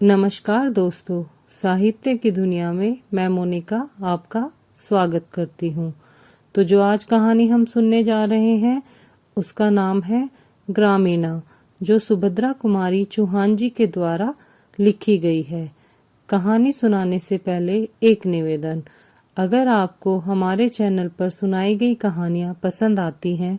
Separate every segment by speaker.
Speaker 1: नमस्कार दोस्तों, साहित्य की दुनिया में मैं मोनिका आपका स्वागत करती हूँ। तो जो आज कहानी हम सुनने जा रहे हैं उसका नाम है ग्रामीणा, जो सुभद्रा कुमारी चौहान जी के द्वारा लिखी गई है। कहानी सुनाने से पहले एक निवेदन, अगर आपको हमारे चैनल पर सुनाई गई कहानियाँ पसंद आती हैं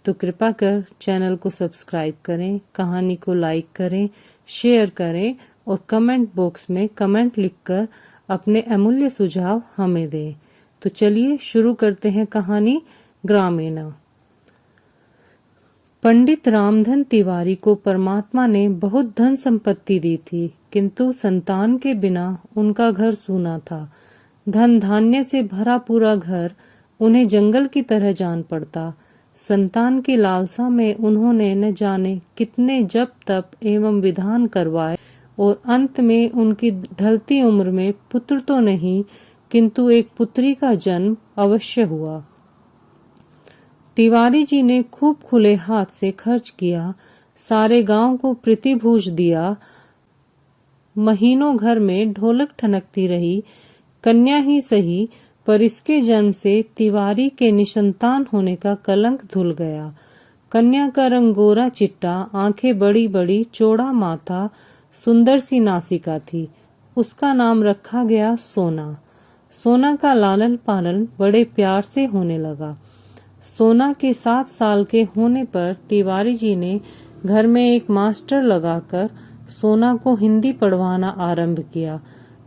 Speaker 1: तो कृपा कर चैनल को सब्सक्राइब करें, कहानी को लाइक करें, शेयर करें और कमेंट बॉक्स में कमेंट लिखकर अपने अमूल्य सुझाव हमें दें। तो चलिए शुरू करते हैं कहानी ग्रामीणा। पंडित रामधन तिवारी को परमात्मा ने बहुत धन संपत्ति दी थी, किंतु संतान के बिना उनका घर सूना था। धन धान्य से भरा पूरा घर उन्हें जंगल की तरह जान पड़ता। संतान की लालसा में उन्होंने न जाने कितने जप तप एवं विधान करवाए और अंत में उनकी ढलती उम्र में पुत्र तो नहीं किंतु एक पुत्री का जन्म अवश्य हुआ। तिवारी जी ने खूब खुले हाथ से खर्च किया, सारे गांव को प्रतिभूष दिया। महीनों घर में ढोलक ठनकती रही। कन्या ही सही, पर इसके जन्म से तिवारी के निसंतान होने का कलंक धुल गया। कन्या का रंग गोरा चिट्टा, आंखें बड़ी बड़ी, चौड़ा माथा, सुंदर सी नासिका थी। उसका नाम रखा गया सोना। सोना का लालन पालन बड़े प्यार से होने लगा। सोना के 7 साल के होने पर तिवारी जी ने घर में एक मास्टर लगाकर सोना को हिंदी पढ़वाना आरंभ किया।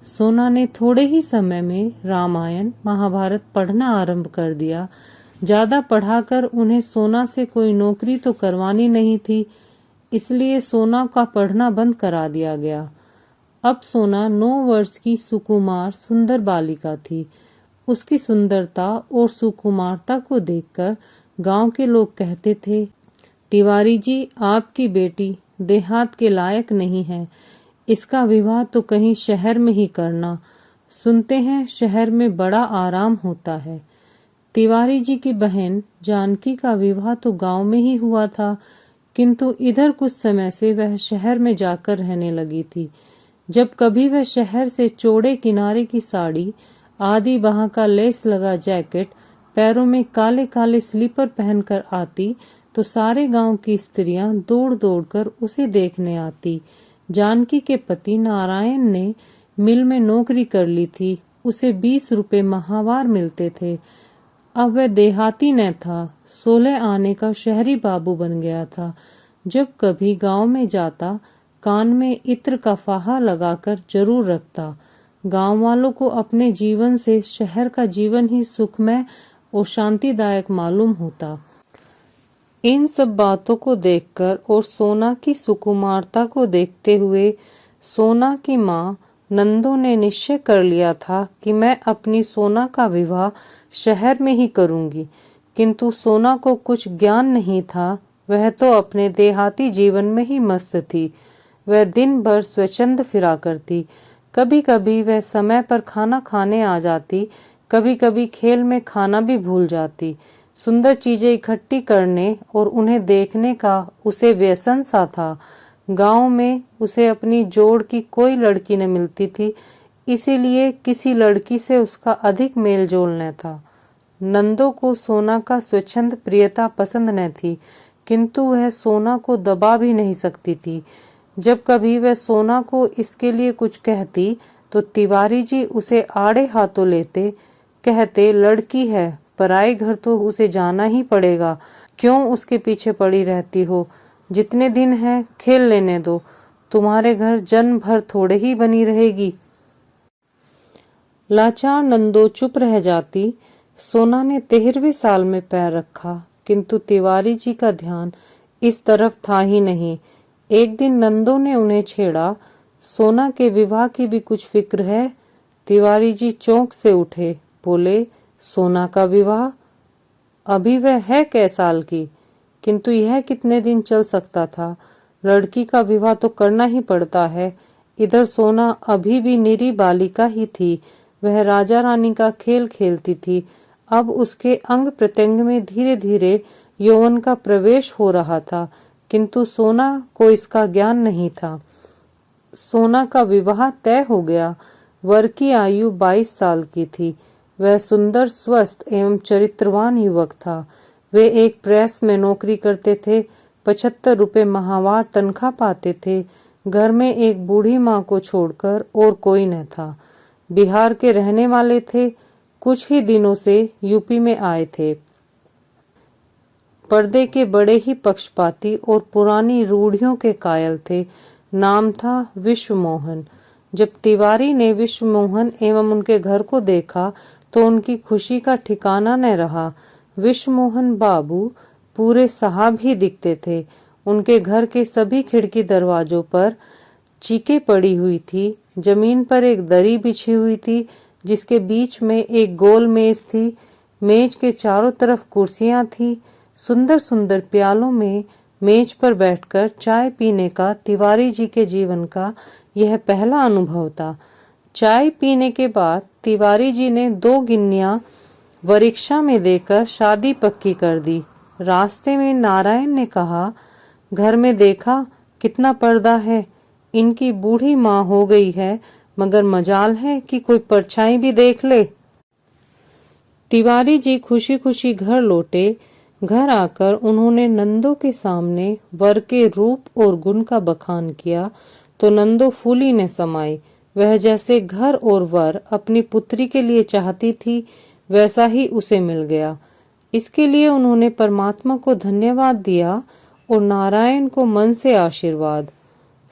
Speaker 1: सोना ने थोड़े ही समय में रामायण महाभारत पढ़ना आरंभ कर दिया। ज्यादा पढ़ाकर उन्हें सोना से कोई नौकरी तो करवानी नहीं थी, इसलिए सोना का पढ़ना बंद करा दिया गया। अब सोना 9 वर्ष की सुकुमार सुंदर बालिका थी। उसकी सुंदरता और सुकुमारता को देखकर गांव के लोग कहते थे, तिवारी जी आपकी बेटी देहात के लायक नहीं है, इसका विवाह तो कहीं शहर में ही करना। सुनते हैं शहर में बड़ा आराम होता है। तिवारी जी की बहन जानकी का विवाह तो गांव में ही हुआ था, किंतु इधर कुछ समय से वह शहर में जाकर रहने लगी थी। जब कभी वह शहर से चौड़े किनारे की साड़ी, आधी बाह का लेस लगा जैकेट, पैरों में काले काले स्लीपर पहनकर आती तो सारे गांव की स्त्रियां दौड़ दौड़ कर उसे देखने आती। जानकी के पति नारायण ने मिल में नौकरी कर ली थी। उसे 20 रुपए माहवार मिलते थे। अब वह देहाती न था, 16 आने का शहरी बाबू बन गया था। जब कभी गांव में जाता, कान में इत्र का फाहा लगाकर जरूर रखता। गांव वालों को अपने जीवन से शहर का जीवन ही सुखमय और शांतिदायक मालूम होता। इन सब बातों को देखकर और सोना की सुकुमारता को देखते हुए सोना की माँ नंदो ने निश्चय कर लिया था कि मैं अपनी सोना का विवाह शहर में ही करूंगी। किंतु सोना को कुछ ज्ञान नहीं था। वह तो अपने देहाती जीवन में ही मस्त थी। वह दिन भर स्वच्छंद फिरा करती। कभी कभी वह समय पर खाना खाने आ जाती, कभी कभी खेल में खाना भी भूल जाती। सुंदर चीजें इकट्ठी करने और उन्हें देखने का उसे व्यसन सा था। गांव में उसे अपनी जोड़ की कोई लड़की न मिलती थी, इसीलिए किसी लड़की से उसका अधिक मेल जोल न था। नंदो को सोना का स्वच्छंद प्रियता पसंद न थी, किंतु वह सोना को दबा भी नहीं सकती थी। जब कभी वह सोना को इसके लिए कुछ कहती तो तिवारी जी उसे आड़े हाथों लेते, कहते लड़की है, पराए घर तो उसे जाना ही पड़ेगा, क्यों उसके पीछे पड़ी रहती हो, जितने दिन है खेल लेने दो, तुम्हारे घर जन्म भर थोड़े ही बनी रहेगी। लाचार नंदो चुप रह जाती। सोना ने 13वें साल में पैर रखा, किंतु तिवारी जी का ध्यान इस तरफ था ही नहीं। एक दिन नंदो ने उन्हें छेड़ा, सोना के विवाह की भी कुछ फिक्र है? तिवारी जी चौंक से उठे, बोले, सोना का विवाह? अभी वह है कै साल की? किंतु यह कितने दिन चल सकता था? लड़की का विवाह तो करना ही पड़ता है। इधर सोना अभी भी निरी बालिका ही थी। वह राजा रानी का खेल खेलती थी। अब उसके अंग प्रत्यंग में धीरे धीरे यौवन का प्रवेश हो रहा था, किंतु सोना को इसका ज्ञान नहीं था। सोना का विवाह तय हो गया। वर की आयु 22 साल की थी। वह सुंदर, स्वस्थ एवं चरित्रवान युवक था। वे एक प्रेस में नौकरी करते थे। 75 रुपये माहवार तनख्वाह पाते थे। घर में एक बूढ़ी माँ को छोड़कर और कोई न था। बिहार के रहने वाले थे। कुछ ही दिनों से यूपी में आए थे। पर्दे के बड़े ही पक्षपाती और पुरानी रूढ़ियों के कायल थे। नाम था विश्वमोहन। जब तिवारी ने विश्वमोहन एवं उनके घर को देखा तो उनकी खुशी का ठिकाना न रहा। विश्वमोहन बाबू पूरे साहब ही दिखते थे। उनके घर के सभी खिड़की दरवाजों पर चीकें पड़ी हुई थी। जमीन पर एक दरी बिछी हुई थी जिसके बीच में एक गोल मेज थी। मेज के चारों तरफ कुर्सियां थी। सुंदर सुंदर प्यालों में मेज पर बैठकर चाय पीने का तिवारी जी के जीवन का यह पहला अनुभव था। चाय पीने के बाद तिवारी जी ने 2 गिन्नियां वरीक्षा में देकर शादी पक्की कर दी। रास्ते में नारायण ने कहा, घर में देखा कितना पर्दा है। इनकी बूढ़ी माँ हो गई है, मगर मजाल है कि कोई परछाई भी देख ले। तिवारी जी खुशी खुशी घर लौटे। घर आकर उन्होंने नंदो के सामने वर के रूप और गुण का बखान किया तो नंदो फूली न समाई। वह जैसे घर और वर अपनी पुत्री के लिए चाहती थी वैसा ही उसे मिल गया। इसके लिए उन्होंने परमात्मा को धन्यवाद दिया और नारायण को मन से आशीर्वाद।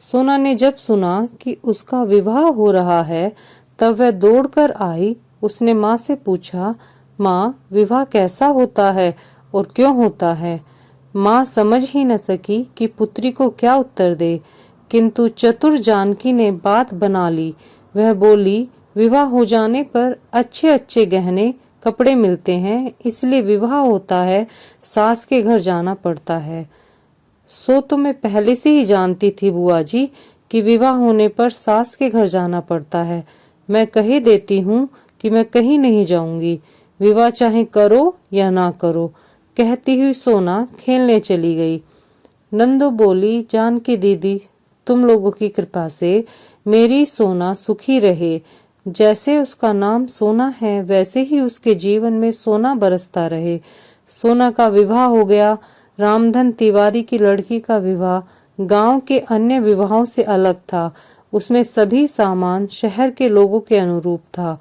Speaker 1: सोना ने जब सुना कि उसका विवाह हो रहा है तब वह दौड़कर आई। उसने माँ से पूछा, माँ, विवाह कैसा होता है और क्यों होता है? माँ समझ ही न सकी कि पुत्री को क्या उत्तर दे, किंतु चतुर जानकी ने बात बना ली। वह बोली, विवाह हो जाने पर अच्छे अच्छे गहने कपड़े मिलते हैं, इसलिए विवाह होता है, सास के घर जाना पड़ता है। सो तो मैं पहले से ही जानती थी बुआ जी कि विवाह होने पर सास के घर जाना पड़ता है। मैं कह देती हूँ कि मैं कहीं नहीं जाऊंगी, विवाह चाहे करो या ना करो, कहती हुई सोना खेलने चली गई। नंदो बोली, जानकी दीदी, तुम लोगों की कृपा से मेरी सोना सुखी रहे। जैसे उसका नाम सोना है वैसे ही उसके जीवन में सोना बरसता रहे। सोना का विवाह हो गया। रामधन तिवारी की लड़की का विवाह गांव के अन्य विवाहों से अलग था। उसमें सभी सामान शहर के लोगों के अनुरूप था।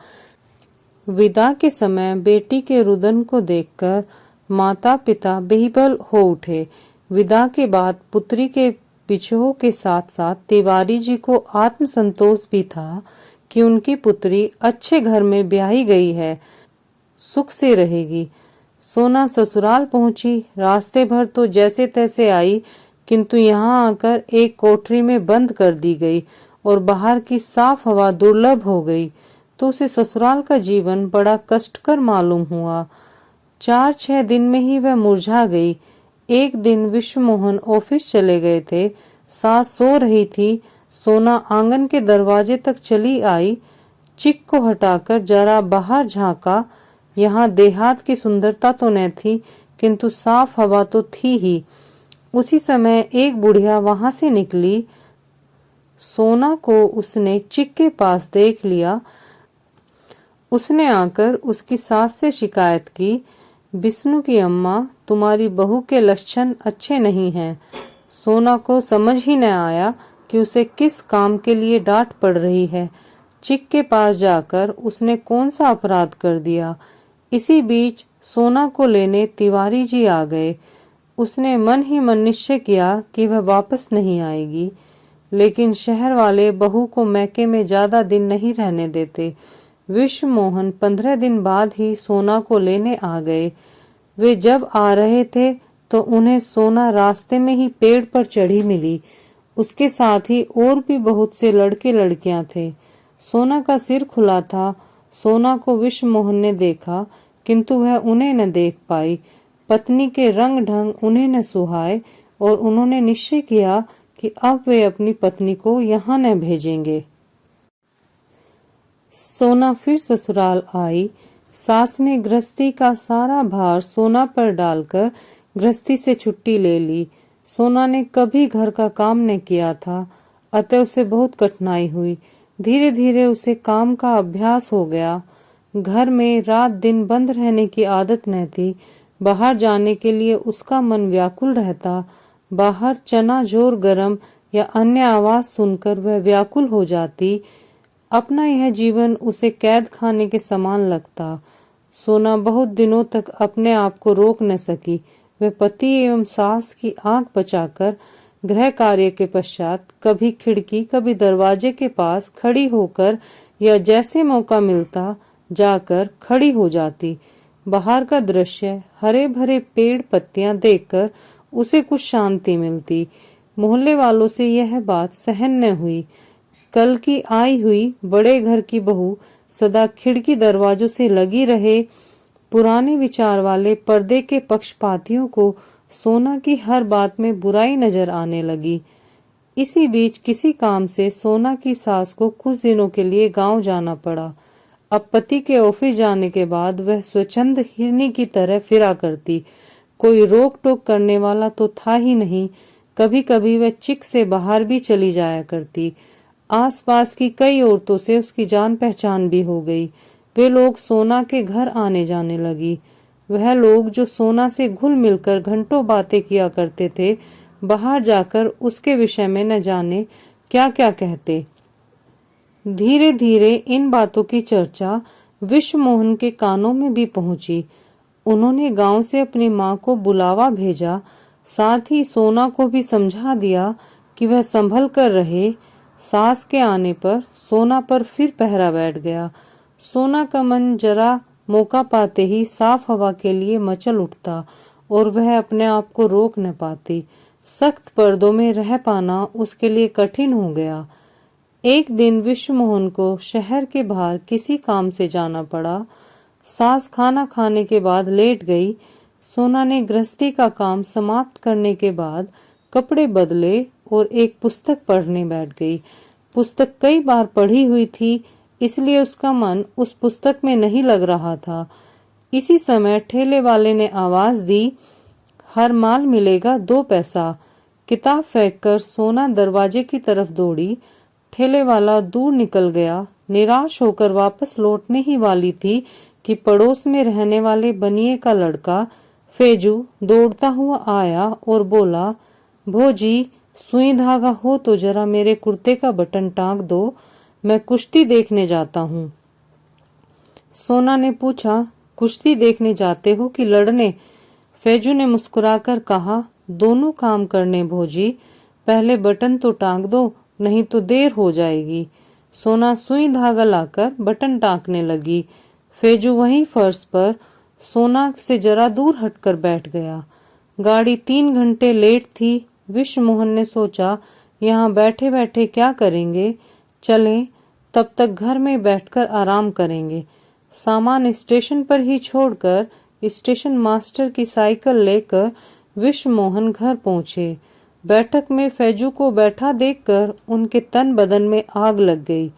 Speaker 1: विदा के समय बेटी के रुदन को देखकर माता पिता बेहिबल हो उठे। विदा के बाद पुत्री के बिछोह के साथ साथ तिवारी जी को आत्मसंतोष भी था कि उनकी पुत्री अच्छे घर में ब्याही गई है, सुख से रहेगी। सोना ससुराल पहुंची। रास्ते भर तो जैसे तैसे आई, किंतु यहाँ आकर एक कोठरी में बंद कर दी गई और बाहर की साफ हवा दुर्लभ हो गई तो उसे ससुराल का जीवन बड़ा कष्टकर मालूम हुआ। 4-6 दिन में ही वह मुरझा गई। एक दिन विश्वमोहन ऑफिस चले गए थे। सास सो रही थी। सोना आंगन के दरवाजे तक चली आई। चिक को हटाकर जरा बाहर झांका। यहाँ देहात की सुंदरता तो न थी, किंतु साफ हवा तो थी ही। उसी समय एक बुढ़िया वहां से निकली। सोना को उसने चिक के पास देख लिया। उसने आकर उसकी सास से शिकायत की, विष्णु की अम्मा, तुम्हारी बहू के लक्षण अच्छे नहीं हैं। सोना को समझ ही न आया कि उसे किस काम के लिए डांट पड़ रही है। चिक के पास जाकर उसने कौन सा अपराध कर दिया। इसी बीच सोना को लेने तिवारी जी आ गए। उसने मन ही मन निश्चय किया कि वह वापस नहीं आएगी, लेकिन शहर वाले बहू को मैके में ज्यादा दिन नहीं रहने देते। विश्वमोहन 15 दिन बाद ही सोना को लेने आ गए। वे जब आ रहे थे तो उन्हें सोना रास्ते में ही पेड़ पर चढ़ी मिली। उसके साथ ही और भी बहुत से लड़के लड़कियां थे। सोना का सिर खुला था। सोना को विश्वमोहन ने देखा, किंतु वह उन्हें न देख पाई। पत्नी के रंग ढंग उन्हें न सुहाए और उन्होंने निश्चय किया कि अब वे अपनी पत्नी को यहाँ न भेजेंगे। सोना फिर ससुराल आई। सास ने गृहस्थी का सारा भार सोना पर डालकर गृहस्थी से छुट्टी ले ली। सोना ने कभी घर का काम न किया था। अतः उसे बहुत कठिनाई हुई। धीरे धीरे उसे काम का अभ्यास हो गया। घर में रात दिन बंद रहने की आदत न थी। बाहर जाने के लिए उसका मन व्याकुल रहता। बाहर चना जोर गरम या अन्य आवाज सुनकर वह व्याकुल हो जाती। अपना यह जीवन उसे कैद खाने के समान लगता। सोना बहुत दिनों तक अपने आप को रोक न सकी। वह पति एवं सास की आंख बचाकर गृह कार्य के पश्चात कभी खिड़की कभी दरवाजे के पास खड़ी होकर या जैसे मौका मिलता जाकर खड़ी हो जाती। बाहर का दृश्य, हरे भरे पेड़ पत्तियां देखकर उसे कुछ शांति मिलती। मोहल्ले वालों से यह बात सहन न हुई। कल की आई हुई बड़े घर की बहू सदा खिड़की दरवाजों से लगी रहे। पुराने विचार वाले पर्दे के पक्षपातियों को सोना की हर बात में बुराई नजर आने लगी। इसी बीच किसी काम से सोना की सास को कुछ दिनों के लिए गांव जाना पड़ा। अब पति के ऑफिस जाने के बाद वह स्वच्छंद हिरनी की तरह फिरा करती। कोई रोक टोक करने वाला तो था ही नहीं। कभी कभी वह चिक से बाहर भी चली जाया करती। आसपास की कई औरतों से उसकी जान पहचान भी हो गई। वे लोग सोना के घर आने जाने लगी। वह लोग जो सोना से घुल मिलकर घंटों बातें किया करते थे, बाहर जाकर उसके विषय में न जाने क्या क्या कहते। धीरे धीरे इन बातों की चर्चा विश्व मोहन के कानों में भी पहुंची। उन्होंने गांव से अपनी माँ को बुलावा भेजा। साथ ही सोना को भी समझा दिया कि वह संभल कर रहे। सास के आने पर सोना पर फिर पहरा बैठ गया। सोना का मन जरा मौका पाते ही साफ हवा के लिए मचल उठता और वह अपने आप को रोक न पाती। सख्त पर्दों में रह पाना उसके लिए कठिन हो गया। एक दिन विश्व मोहन को शहर के बाहर किसी काम से जाना पड़ा। सास खाना खाने के बाद लेट गई। सोना ने गृहस्थी का काम समाप्त करने के बाद कपड़े बदले और एक पुस्तक पढ़ने बैठ गई। पुस्तक कई बार पढ़ी हुई थी, इसलिए उसका मन उस पुस्तक में नहीं लग रहा था। इसी समय ठेले वाले ने आवाज दी, हर माल मिलेगा 2 पैसा। किताब फेंककर सोना दरवाजे की तरफ दौड़ी। ठेले वाला दूर निकल गया। निराश होकर वापस लौटने ही वाली थी कि पड़ोस में रहने वाले बनिए का लड़का फेजू दौड़ता हुआ आया और बोला, भोजी सुई धागा हो तो जरा मेरे कुर्ते का बटन टांग दो, मैं कुश्ती देखने जाता हूँ। सोना ने पूछा, कुश्ती देखने जाते हो कि लड़ने? फेजू ने मुस्कुराकर कहा, दोनों काम करने भोजी, पहले बटन तो टांग दो, नहीं तो देर हो जाएगी। सोना सुई धागा लाकर बटन टांकने लगी। फेजू वहीं फर्श पर सोना से जरा दूर हटकर बैठ गया। गाड़ी 3 घंटे लेट थी। विश्व मोहन ने सोचा, यहाँ बैठे बैठे क्या करेंगे, चलें, तब तक घर में बैठकर आराम करेंगे। सामान स्टेशन पर ही छोड़कर स्टेशन मास्टर की साइकिल लेकर विश्व मोहन घर पहुंचे। बैठक में फैजू को बैठा देखकर उनके तन बदन में आग लग गई।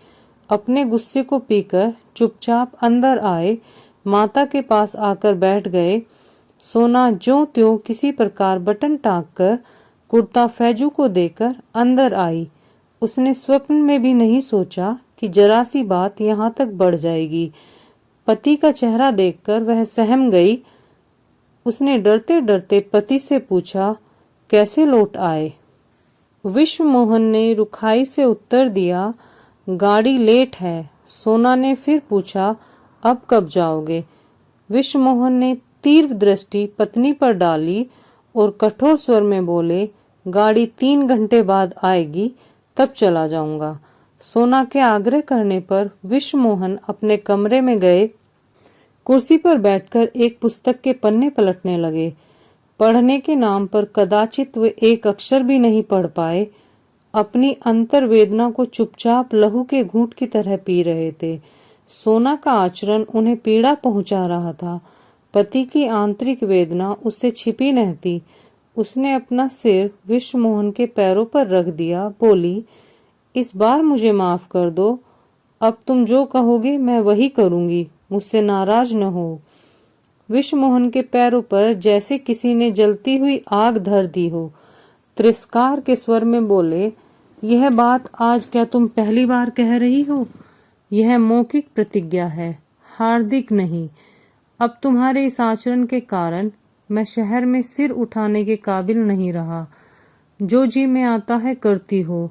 Speaker 1: अपने गुस्से को पीकर चुपचाप अंदर आए, माता के पास आकर बैठ गए। सोना ज्यों त्यों किसी प्रकार बटन टांग कर कुर्ता फैजू को देकर अंदर आई। उसने स्वप्न में भी नहीं सोचा कि जरा सी बात यहाँ तक बढ़ जाएगी। पति का चेहरा देखकर वह सहम गई। उसने डरते डरते पति से पूछा, कैसे लौट आए? विश्व मोहन ने रुखाई से उत्तर दिया, गाड़ी लेट है। सोना ने फिर पूछा, अब कब जाओगे? विश्व मोहन ने तीव्र दृष्टि पत्नी पर डाली और कठोर स्वर में बोले, गाड़ी 3 घंटे बाद आएगी, तब चला जाऊंगा। सोना के आग्रह करने पर विश्व मोहन अपने कमरे में गए। कुर्सी पर बैठकर एक पुस्तक के पन्ने पलटने लगे। पढ़ने के नाम पर कदाचित वे एक अक्षर भी नहीं पढ़ पाए। अपनी अंतर वेदना को चुपचाप लहू के घूंट की तरह पी रहे थे। सोना का आचरण उन्हें पीड़ा पहुंचा रहा था। पति की आंतरिक वेदना उससे छिपी नहीं थी। उसने अपना सिर विश्व मोहन के पैरों पर रख दिया, बोली, इस बार मुझे माफ कर दो। अब तुम जो कहोगे मैं वही करूंगी, मुझसे नाराज न हो। विश्व मोहन के पैरों पर जैसे किसी ने जलती हुई आग धर दी हो। तिरस्कार के स्वर में बोले, यह बात आज क्या तुम पहली बार कह रही हो? यह मौखिक प्रतिज्ञा है, हार्दिक नहीं। अब तुम्हारे इस आचरण के कारण मैं शहर में सिर उठाने के काबिल नहीं रहा। जो जी में आता है करती हो।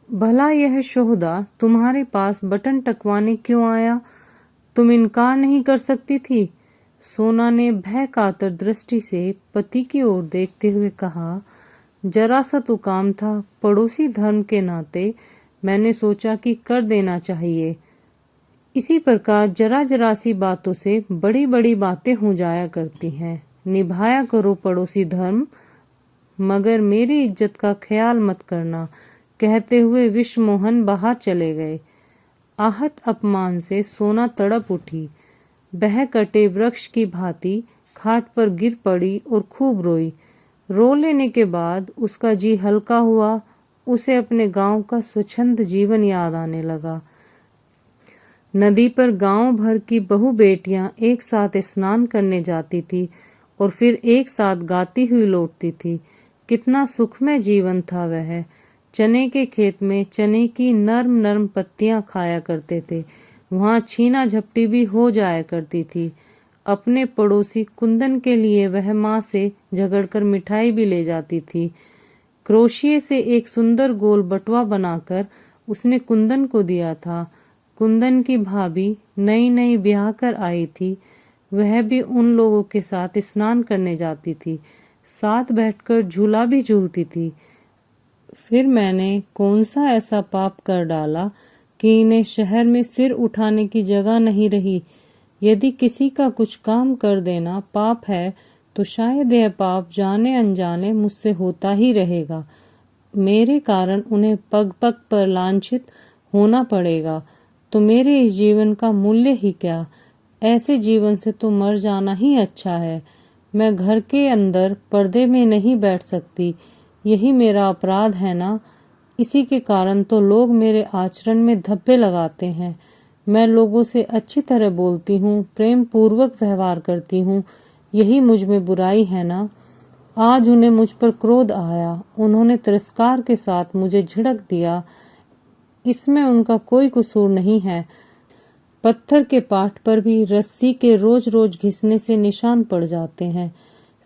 Speaker 1: भला यह शोहदा तुम्हारे पास बटन टकवाने क्यों आया? तुम इनकार नहीं कर सकती थी। सोना ने भय कातर दृष्टि से पति की ओर देखते हुए कहा, जरा सा तो काम था, पड़ोसी धर्म के नाते मैंने सोचा कि कर देना चाहिए। इसी प्रकार जरा जरा सी बातों से बड़ी बड़ी बातें हो जाया करती हैं। निभाया करो पड़ोसी धर्म, मगर मेरी इज्जत का ख्याल मत करना। कहते हुए विश्वमोहन बाहर चले गए। आहत अपमान से सोना तड़प उठी। बह कटे वृक्ष की भांति खाट पर गिर पड़ी और खूब रोई। रो लेने के बाद उसका जी हल्का हुआ। उसे अपने गांव का स्वच्छंद जीवन याद आने लगा। नदी पर गांव भर की बहु बेटियां एक साथ स्नान करने जाती थी और फिर एक साथ गाती हुई लौटती थी। कितना सुखमय जीवन था वह। चने के खेत में चने की नर्म नर्म पत्तियां खाया करते थे। वहां छीना झपटी भी हो जाया करती थी। अपने पड़ोसी कुंदन के लिए वह माँ से झगड़कर मिठाई भी ले जाती थी। क्रोशिये से एक सुंदर गोल बटुआ बनाकर उसने कुंदन को दिया था। कुंदन की भाभी नई नई ब्याह कर आई थी। वह भी उन लोगों के साथ स्नान करने जाती थी, साथ बैठकर झूला भी झूलती थी। फिर मैंने कौन सा ऐसा पाप कर डाला कि इन्हें शहर में सिर उठाने की जगह नहीं रही। यदि किसी का कुछ काम कर देना पाप है तो शायद यह पाप जाने अनजाने मुझसे होता ही रहेगा। मेरे कारण उन्हें पग पग पर लांछित होना पड़ेगा तो मेरे इस जीवन का मूल्य ही क्या? ऐसे जीवन से तो मर जाना ही अच्छा है। मैं घर के अंदर पर्दे में नहीं बैठ सकती, यही मेरा अपराध है ना? इसी के कारण तो लोग मेरे आचरण में धब्बे लगाते हैं। मैं लोगों से अच्छी तरह बोलती हूँ, प्रेम पूर्वक व्यवहार करती हूँ, यही मुझ में बुराई है ना? आज उन्हें मुझ पर क्रोध आया। उन्होंने तिरस्कार के साथ मुझे झिड़क दिया। इसमें उनका कोई कसूर नहीं है। पत्थर के पाठ पर भी रस्सी के रोज रोज घिसने से निशान पड़ जाते हैं।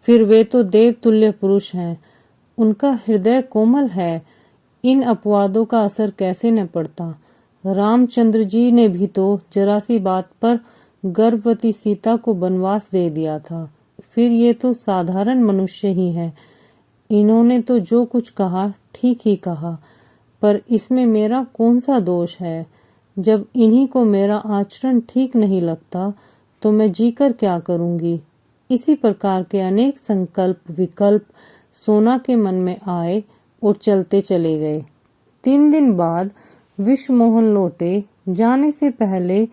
Speaker 1: फिर वे तो देवतुल्य पुरुष हैं। उनका हृदय कोमल है। इन अपवादों का असर कैसे न पड़ता। रामचंद्र जी ने भी तो जरा सी बात पर गर्भवती सीता को वनवास दे दिया था। फिर ये तो साधारण मनुष्य ही है। इन्होंने तो जो कुछ कहा ठीक ही कहा, पर इसमें मेरा कौन सा दोष है? जब इन्हीं को मेरा आचरण ठीक नहीं लगता तो मैं जीकर क्या करूंगी? इसी प्रकार के अनेक संकल्प विकल्प सोना के मन में आए और चलते चले गए। 3 दिन बाद विश्वमोहन लौटे। जाने से पहले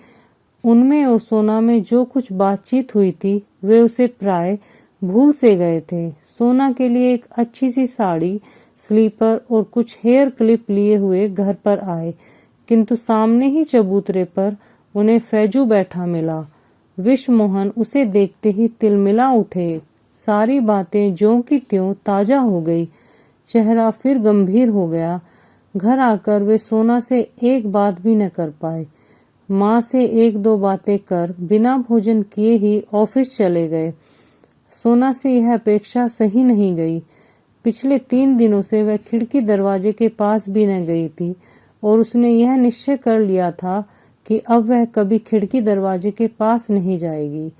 Speaker 1: उनमें और सोना में जो कुछ बातचीत हुई थी वे उसे प्राय भूल से गए थे। सोना के लिए एक अच्छी सी साड़ी, स्लीपर और कुछ हेयर क्लिप लिए हुए घर पर आए, किंतु सामने ही चबूतरे पर उन्हें फैजू बैठा मिला। विश्वमोहन उसे देखते ही तिलमिला उठे। सारी बातें ज्यों की त्यों ताजा हो गई। चेहरा फिर गंभीर हो गया। घर आकर वे सोना से एक बात भी न कर पाए। माँ से 1-2 बातें कर बिना भोजन किए ही ऑफिस चले गए। सोना से यह अपेक्षा सही नहीं गई। पिछले 3 दिनों से वह खिड़की दरवाजे के पास भी न गई थी और उसने यह निश्चय कर लिया था कि अब वह कभी खिड़की दरवाजे के पास नहीं जाएगी।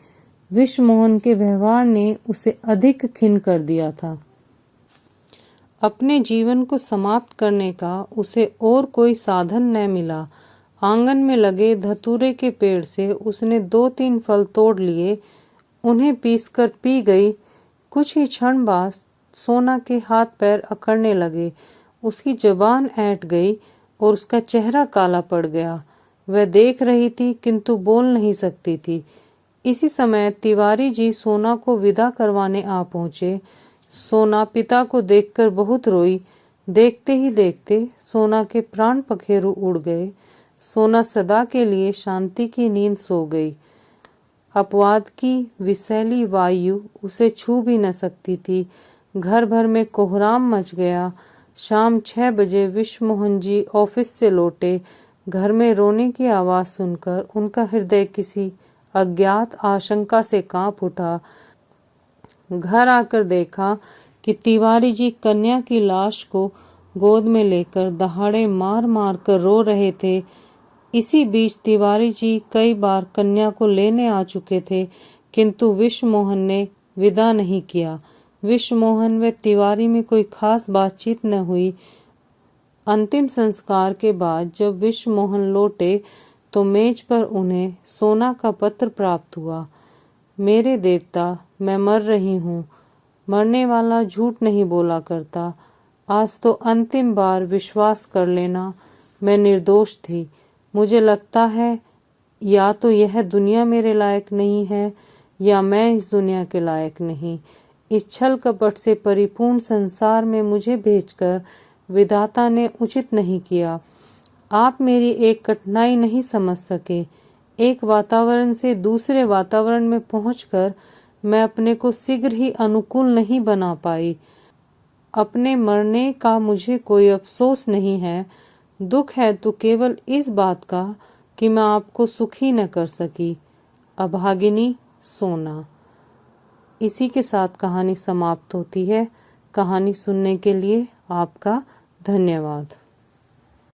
Speaker 1: विश्वमोहन के व्यवहार ने उसे अधिक खिन्न कर दिया था। अपने जीवन को समाप्त करने का उसे और कोई साधन न मिला। आंगन में लगे धतूरे के पेड़ से उसने 2-3 फल तोड़ लिए, उन्हें पीसकर पी गई। कुछ ही क्षण बाद सोना के हाथ पैर अकड़ने लगे। उसकी जुबान ऐंठ गई और उसका चेहरा काला पड़ गया। वह देख रही थी किंतु बोल नहीं सकती थी। इसी समय तिवारी जी सोना को विदा करवाने आ पहुंचे। सोना पिता को देखकर बहुत रोई। देखते ही देखते सोना के प्राण पखेरु उड़ गए। सोना सदा के लिए शांति की नींद सो गई। अपवाद की विषैली वायु उसे छू भी न सकती थी। घर भर में कोहराम मच गया। शाम 6 बजे विश्वमोहन जी ऑफिस से लौटे। घर में रोने की आवाज सुनकर उनका हृदय किसी अज्ञात आशंका से कांप उठा। घर आकर देखा कि तिवारी जी कन्या की लाश को गोद में लेकर दहाड़े मार मार कर रो रहे थे। इसी बीच तिवारी जी कई बार कन्या को लेने आ चुके थे, किंतु विश्वमोहन ने विदा नहीं किया। विश्वमोहन व तिवारी में कोई खास बातचीत न हुई। अंतिम संस्कार के बाद जब विश्वमोहन लौटे तो मेज पर उन्हें सोना का पत्र प्राप्त हुआ। मेरे देवता, मैं मर रही हूँ। मरने वाला झूठ नहीं बोला करता। आज तो अंतिम बार विश्वास कर लेना, मैं निर्दोष थी। मुझे लगता है या तो यह दुनिया मेरे लायक नहीं है या मैं इस दुनिया के लायक नहीं। इस छल कपट से परिपूर्ण संसार में मुझे भेजकर विधाता ने उचित नहीं किया। आप मेरी एक कठिनाई नहीं समझ सके। एक वातावरण से दूसरे वातावरण में पहुंचकर मैं अपने को शीघ्र ही अनुकूल नहीं बना पाई। अपने मरने का मुझे कोई अफसोस नहीं है। दुख है तो केवल इस बात का कि मैं आपको सुखी न कर सकी। अभागिनी, सोना। इसी के साथ कहानी समाप्त होती है। कहानी सुनने के लिए आपका धन्यवाद।